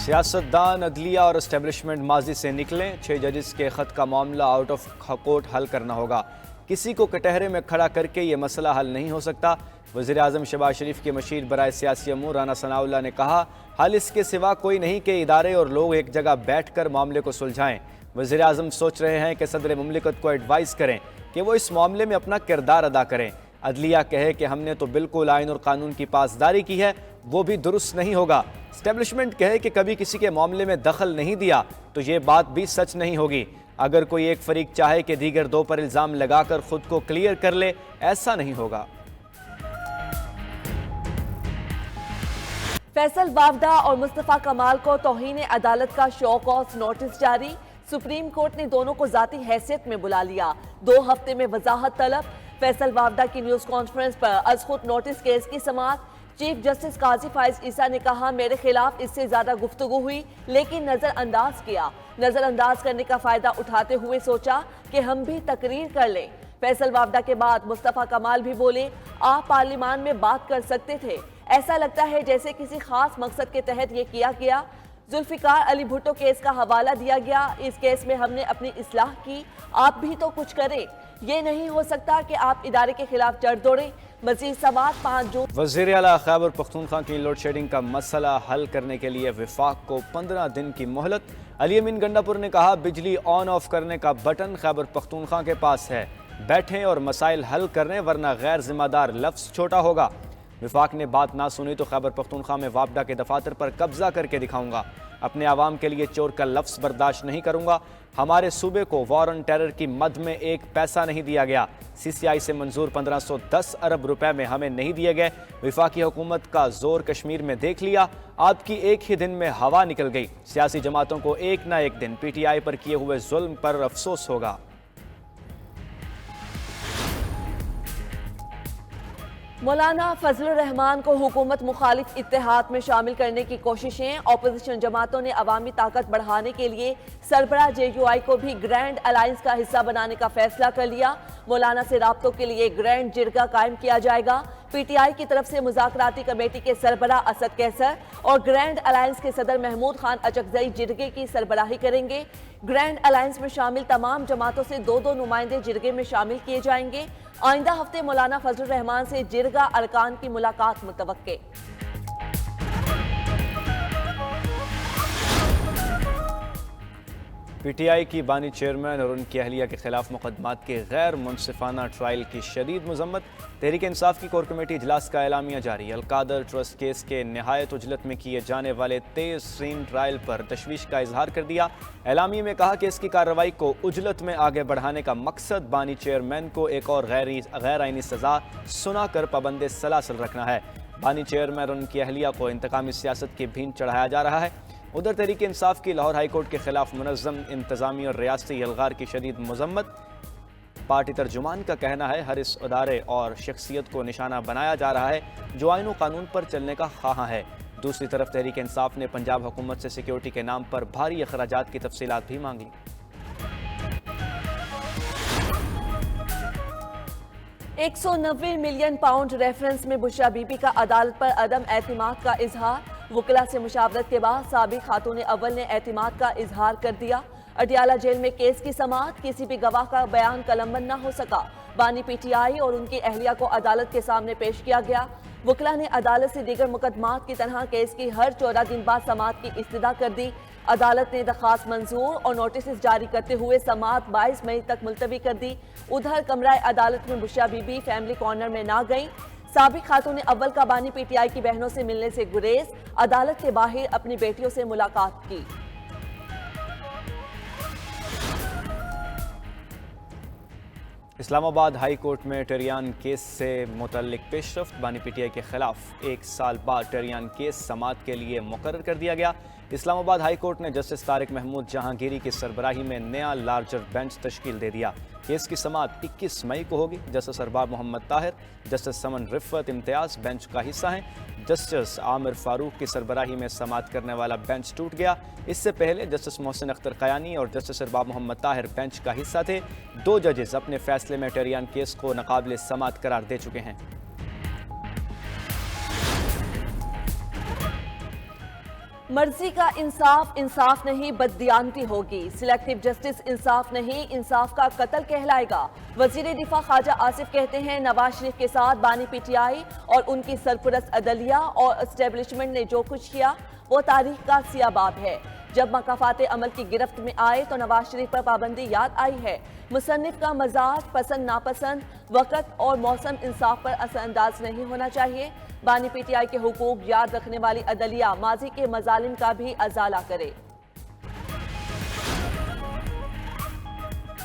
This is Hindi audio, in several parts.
सियासतदान, अदलिया और इस्टेब्लिशमेंट माजी से निकलें। 6 जजेस के ख़त का मामला आउट ऑफ कोर्ट हल करना होगा। किसी को कटहरे में खड़ा करके ये मसला हल नहीं हो सकता। वज़ीर आज़म शहबाज शरीफ के मशीर बराए सियासी अमूर राना सनाउल्लाह ने कहा, हल इसके सिवा कोई नहीं कि इदारे और लोग एक जगह बैठ कर मामले को सुलझाएं। वज़ीर आज़म सोच रहे हैं कि सदर मुमलिकत को एडवाइस करें कि वो इस मामले में अपना किरदार अदा करें। अदलिया कहे कि हमने तो बिल्कुल आइन और कानून की पासदारी की है, वो भी दुरुस्त नहीं होगा। एस्टेब्लिशमेंट कहे कि कभी किसी के मामले में दखल नहीं दिया, तो ये बात भी सच नहीं होगी। अगर कोई एक फरीक चाहे कि दीगर दो पर इल्ज़ाम लगाकर खुद को क्लियर कर ले, ऐसा नहीं होगा। फैसल वावदा और मुस्तफ़ा कमाल को तौहीन अदालत का शो कॉज नोटिस जारी। सुप्रीम कोर्ट ने दोनों को जाती हैसियत में बुला लिया। 2 हफ्ते में वजाहत तलब। फैसल वावदा की न्यूज कॉन्फ्रेंस पर अज़खुद नोटिस केस की समाअत। चीफ जस्टिस काजी फाइज ईसा ने कहा, मेरे खिलाफ इससे ज्यादा गुफ्तगू हुई लेकिन नजरअंदाज किया। नजरअंदाज करने का फायदा उठाते हुए सोचा कि हम भी तकरीर कर लें। फैसल वावदा के बाद मुस्तफ़ा कमाल भी बोले, आप पार्लियामान में बात कर सकते थे। ऐसा लगता है जैसे किसी खास मकसद के तहत ये किया गया। जुल्फिकार अली भुट्टो केस का हवाला दिया गया। इस केस में हमने अपनी इस्लाह की, आप भी तो कुछ करें। ये नहीं हो सकता कि आप इदारे के खिलाफ चढ़ दौड़े। मजीद सवाल 5 जून। वज़ीर आला खैबर पख्तूनख्वा की लोड शेडिंग का मसला हल करने के लिए विफाक को 15 दिन की मोहलत। अली अमीन गंडापुर ने कहा, बिजली ऑन ऑफ करने का बटन खैबर पख्तूनख्वा के पास है, बैठें और मसाइल हल करें वरना गैर जिम्मेदार लफ्ज़ छोटा होगा। विफाक ने बात ना सुनी तो खैबर पख्तूनख्वा में वापडा के दफातर पर कब्जा करके दिखाऊंगा। अपने आवाम के लिए चोर का लफ्ज़ बर्दाश्त नहीं करूंगा। हमारे सूबे को वॉर ऑन टेरर की मद में एक पैसा नहीं दिया गया। CCI से मंजूर 1510 अरब रुपए में हमें नहीं दिए गए। विफाकी हुकूमत का जोर कश्मीर में देख लिया। आपकी एक ही दिन में हवा निकल गई। सियासी जमातों को एक ना एक दिन PTI पर किए हुए जुल्म पर अफसोस होगा। मौलाना फजलुर रहमान को हुकूमत मुखालिफ इत्तेहाद में शामिल करने की कोशिशें। ऑपोजिशन जमातों ने अवामी ताकत बढ़ाने के लिए सरबराह JUI को भी ग्रैंड अलायंस का हिस्सा बनाने का फैसला कर लिया। मौलाना से राब्तों के लिए ग्रैंड जिरगा कायम किया जाएगा। PTI की तरफ से मुज़ाकराती कमेटी के सरबराह असद कैसर और ग्रैंड अलायंस के सदर महमूद खान अचकजई जिरगे की सरबराही करेंगे। ग्रैंड अलायंस में शामिल तमाम जमातों से 2-2 नुमाइंदे जिरगे में शामिल किए जाएंगे। आइंदा हफ्ते मौलाना फजलुर रहमान से जिरगा अरकान की मुलाकात मुतवक्के। PTI की बानी चेयरमैन और उनकी अहलिया के खिलाफ मुकदमात के गैर मुनसिफाना ट्रायल की शदीद मजम्मत। तहरीक इंसाफ की कोर कमेटी इजलास का एलामिया जारी। अलकादर ट्रस्ट केस के नहायत उजलत में किए जाने वाले तेज सीन ट्रायल पर तशवीश का इजहार कर दिया। एलामिया में कहा कि इसकी कार्रवाई को उजलत में आगे बढ़ाने का मकसद बानी चेयरमैन को एक और गैर आइनी सजा सुनाकर पाबंद सलासल रखना है। बानी चेयरमैन और उनकी अहलिया को इंतकामी सियासत की भीन चढ़ाया जा रहा है। उधर तहरीक इंसाफ की लाहौर हाई कोर्ट के खिलाफ मुनज़्ज़म इंतजामी और रियासती अलगार की शदीद मजम्मत। पार्टी तर्जुमान का कहना है, हर इस अदारे और शख्सियत को निशाना बनाया जा रहा है जो आइन व कानून पर चलने का ख्वाह है। दूसरी तरफ तहरीक इंसाफ ने पंजाब हुकूमत से सिक्योरिटी के नाम पर भारी अखराजात की तफसीलात भी मांगी। £190 मिलियन रेफरेंस में बुशरा बीबी का अदालत पर अदम एतमाद का इजहार। वकला से मुशावरत के बाद साबिक खातून अव्वल ने एतमाद का इजहार कर दिया। अटियाला जेल में केस की समाअत। किसी भी गवाह का बयान कलमबंद न हो सका। बानी PTI और उनकी अहलिया को अदालत के सामने पेश किया गया। वकला ने अदालत से दीगर मुकदमात की तरह केस की हर 14 दिन बाद समाअत की इस्तदा कर दी। अदालत ने दरखास्त मंजूर और नोटिस जारी करते हुए समाअत 22 मई तक मुलतवी कर दी। उधर कमरा अदालत में बुशरा बीबी फैमिली कॉर्नर में ना गई। साबिक खातून अव्वल का बानी PTI की बहनों से मिलने से गुरेज। अदालत के बाहर अपनी बेटियों से मुलाकात की। इस्लामाबाद हाई कोर्ट में टेरियान केस से मुतल्लिक पेशरफ्त। बानी PTI के खिलाफ 1 साल बाद टेरियान केस समाअत के लिए मुकर्रर कर दिया गया। इस्लामाबाद हाई कोर्ट ने जस्टिस तारिक महमूद जहांगीरी की सरबराही में नया लार्जर बेंच तश्कील दे दिया। केस की समाअत 21 मई को होगी। जस्टिस अरबाब मोहम्मद ताहिर, जस्टिस समन रिफ़त इम्तियाज़ बेंच का हिस्सा हैं। जस्टिस आमिर फारूक की सरबराही में समाअत करने वाला बेंच टूट गया। इससे पहले जस्टिस मोहसिन अख्तर क़यानी और जस्टिस अरबाब मोहम्मद ताहिर बेंच का हिस्सा थे। 2 जजेस अपने फैसले में टेरियान केस को नाकाबिल समाअत करार दे चुके हैं। मर्जी का इंसाफ इंसाफ नहीं बददियानती होगी। सिलेक्टिव जस्टिस इंसाफ नहीं इंसाफ का कत्ल कहलाएगा। वजीर दिफा ख्वाजा आसिफ कहते हैं नवाज शरीफ के साथ बानी पीटीआई और उनकी सरपरस्त अदलिया और एस्टेब्लिशमेंट ने जो कुछ किया वो तारीख का सियाबाब है। जब मकाफात अमल की गिरफ्त में आए तो नवाज शरीफ पर पाबंदी याद आई है। मुसन्निफ का मजाज पसंद नापसंद वक़्त और मौसम इंसाफ पर असरअंदाज नहीं होना चाहिए। बानी पीटीआई के हुकूक याद रखने वाली अदलिया माजी के मजालिम का भी अजाला करे।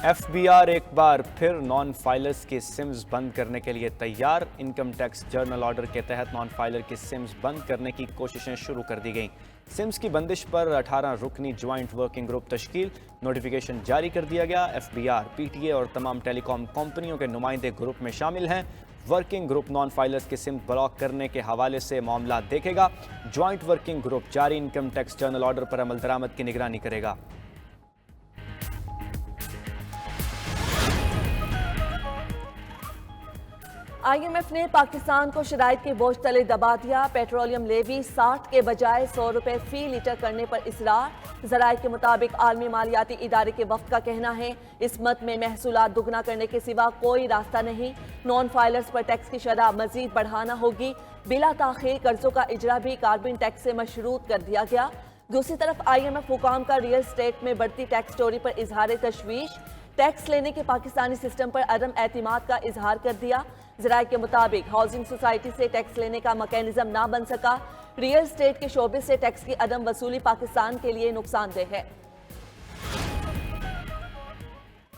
एफबीआर एक बार फिर नॉन फाइलर्स की सिम्स बंद करने के लिए तैयार। इनकम टैक्स जर्नल ऑर्डर के तहत नॉन फाइलर की सिम्स बंद करने की कोशिशें शुरू कर दी गईं। सिम्स की बंदिश पर 18 रुकनी ज्वाइंट वर्किंग ग्रुप तश्कील, नोटिफिकेशन जारी कर दिया गया। एफबीआर, पीटीए और तमाम टेलीकॉम कंपनियों के नुमाइंदे ग्रुप में शामिल हैं। वर्किंग ग्रुप नॉन फाइलर्स की सिम ब्लॉक करने के हवाले से मामला देखेगा। ज्वाइंट वर्किंग ग्रुप जारी इनकम टैक्स जर्नल ऑर्डर पर अमल दरामद की निगरानी करेगा। IMF ने पाकिस्तान को शराइत के बोझ तले दबा दिया। पेट्रोलियम लेवी 60 के बजाय 100 रुपए फी लीटर करने पर इसरार। ज़राए के मुताबिक आलमी मालियाती इदारे के वफ्द का कहना है इस मद में महसूलात दुगना करने के सिवा कोई रास्ता नहीं। नॉन फाइलर्स पर टैक्स की शरह मजीद बढ़ाना होगी। बिला ताखीर कर्जों का इजरा भी कार्बन टैक्स से मशरूत कर दिया गया। दूसरी तरफ IMF हुकाम का रियल स्टेट में बढ़ती टैक्स चोरी पर इजहार तशवीश। टैक्स लेने के पाकिस्तानी सिस्टम पर अदम एतमाद का इजहार कर दिया। ज़राए के मुताबिक हाउसिंग सोसाइटी से टैक्स लेने का मैकेनिज्म ना बन सका। रियल स्टेट के शोबे से टैक्स की अदम वसूली पाकिस्तान के लिए नुकसानदेह है।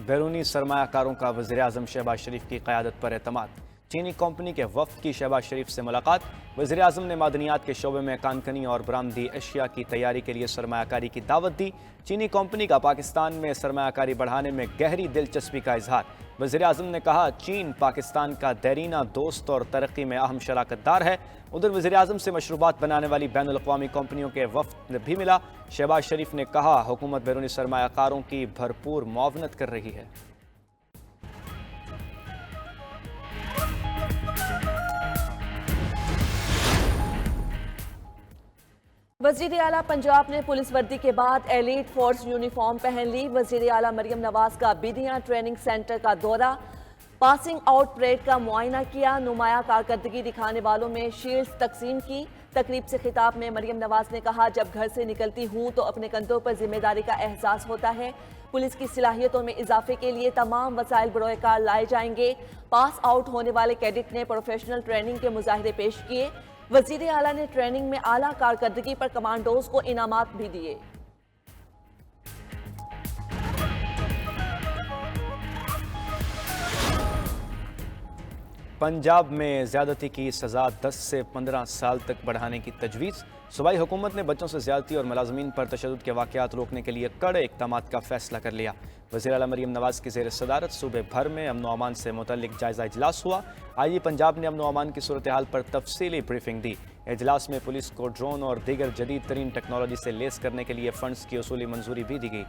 बैरूनी सरमायाकारों का वज़ीर-ए-आज़म शहबाज शरीफ की क़यादत पर एतमाद। चीनी कंपनी के वफ़द की शहबाज शरीफ से मुलाकात। वज़ीर-ए-आज़म ने मादनियात के शोबे में कानकनी और बरामदी अशिया की तैयारी के लिए सरमायाकारी की दावत दी। चीनी कंपनी का पाकिस्तान में सरमायाकारी बढ़ाने में गहरी दिलचस्पी का इजहार। वज़ीर-ए-आज़म ने कहा चीन पाकिस्तान का देरीना दोस्त और तरक्की में अहम शराकतदार है। उधर वज़ीर-ए-आज़म से मशरूबात बनाने वाली बैनुल अक़वामी कंपनियों के वफ़द भी मिला। शहबाज शरीफ ने कहा हुकूमत बैरूनी सरमायाकारों की भरपूर मुआवनत कर रही है। वज़ीर आला पंजाब ने पुलिस वर्दी के बाद एलीट फोर्स यूनिफॉर्म पहन ली। वज़ीर आला मरियम नवाज का बिदिया ट्रेनिंग सेंटर का दौरा, पासिंग आउट परेड का मुआयना किया। नुमाया कारकर्दगी दिखाने वालों में शील्ड्स तकसीम की। तकरीब से खिताब में मरियम नवाज ने कहा जब घर से निकलती हूँ तो अपने कंधों पर जिम्मेदारी का एहसास होता है। पुलिस की सलाहियतों में इजाफे के लिए तमाम वसाइल बरोकार लाए जाएंगे। पास आउट होने वाले कैडेट ने प्रोफेशनल ट्रेनिंग के मुजाहिरे पेश किए। वज़ीर आला ने ट्रेनिंग में आला कारकर्दगी पर कमांडोज को इनामात भी दिए। पंजाब में ज़्यादती की सज़ा 10 से 15 साल तक बढ़ाने की तजवीज़। सूबाई हुकूमत ने बच्चों से ज़्यादती और मुलाज़मीन पर तशद्दुद के वाक़यात रोकने के लिए कड़े इक़दामात का फ़ैसला कर लिया। वज़ीर आला मरियम नवाज़ की ज़ेर सदारत सूबे भर में अमन व अमान से मुतल्लिक़ जायज़ा इजलास हुआ। IG पंजाब ने अमन व अमान की सूरत हाल पर तफसीली ब्रीफिंग दी। इजलास में पुलिस को ड्रोन और दीगर जदीद तरीन टेक्नोलॉजी से लेस करने के लिए फ़ंड्स की उसूली मंजूरी भी दी गई।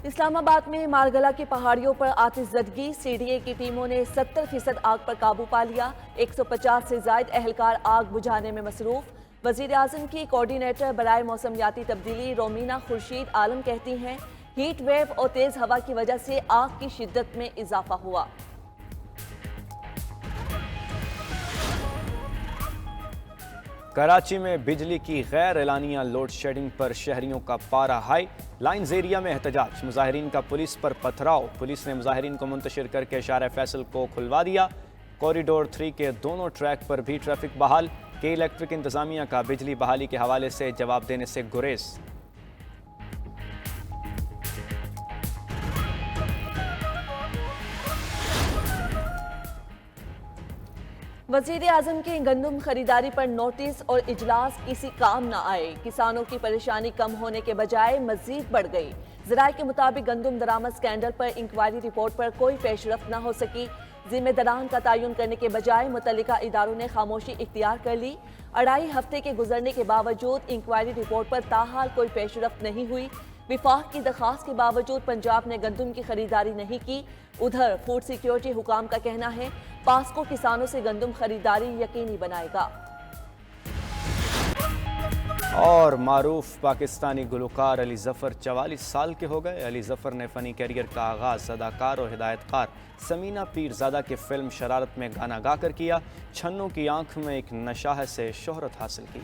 इस्लामाबाद में मारगला की पहाड़ियों पर आतिशज़दगी। CDA की टीमों ने 70% आग पर काबू पा लिया। 150 से ज़ायद अहलकार आग बुझाने में मसरूफ। वज़ीर आज़म की कोऑर्डिनेटर बराए मौसमियाती तब्दीली रोमीना खुर्शीद आलम कहती हैं हीट वेव और तेज़ हवा की वजह से आग की शिद्दत में इजाफा हुआ। कराची में बिजली की गैर एलानिया लोड शेडिंग पर शहरियों का पारा हाई। लाइन्स एरिया में एहतजाज, मुजाहिरीन का पुलिस पर पथराव। पुलिस ने मुजाहिरीन को मुंतशिर करके शार फैसल को खुलवा दिया। कॉरिडोर 3 के दोनों ट्रैक पर भी ट्रैफिक बहाल। के इलेक्ट्रिक इंतजामिया का बिजली बहाली के हवाले से जवाब देने से गुरेज। वज़ीर आज़म की गंदम खरीदारी पर नोटिस और इजलास किसी काम न आए। किसानों की परेशानी कम होने के बजाय मजीद बढ़ गई। ज़राए के मुताबिक गंदम दरामद स्कैंडल पर इंक्वायरी रिपोर्ट पर कोई पेशरफ न हो सकी। जिम्मेदारान का तयन करने के बजाय मुतल्लिका इदारों ने खामोशी इख्तियार कर ली। 2.5 हफ्ते के गुजरने के बावजूद इंक्वायरी रिपोर्ट पर ताहाल कोई पेशरफ नहीं हुई। विफाक की दरखास्त के बावजूद पंजाब ने गंदम की खरीदारी नहीं की। उधर फूड सिक्योरिटी हुकाम का कहना है पास्को किसानों से गंदम खरीदारी यकीनी बनाएगा। और मारूफ पाकिस्तानी गुलकार अली ज़फ़र 44 साल के हो गए। अली ज़फ़र ने फ़नी कैरियर का आगाज़ अदाकार और हिदायतकार समीना पीरज़ादा के फिल्म शरारत में गाना गाकर किया। छन्नू की आंख में एक नशाह से शोहरत हासिल की।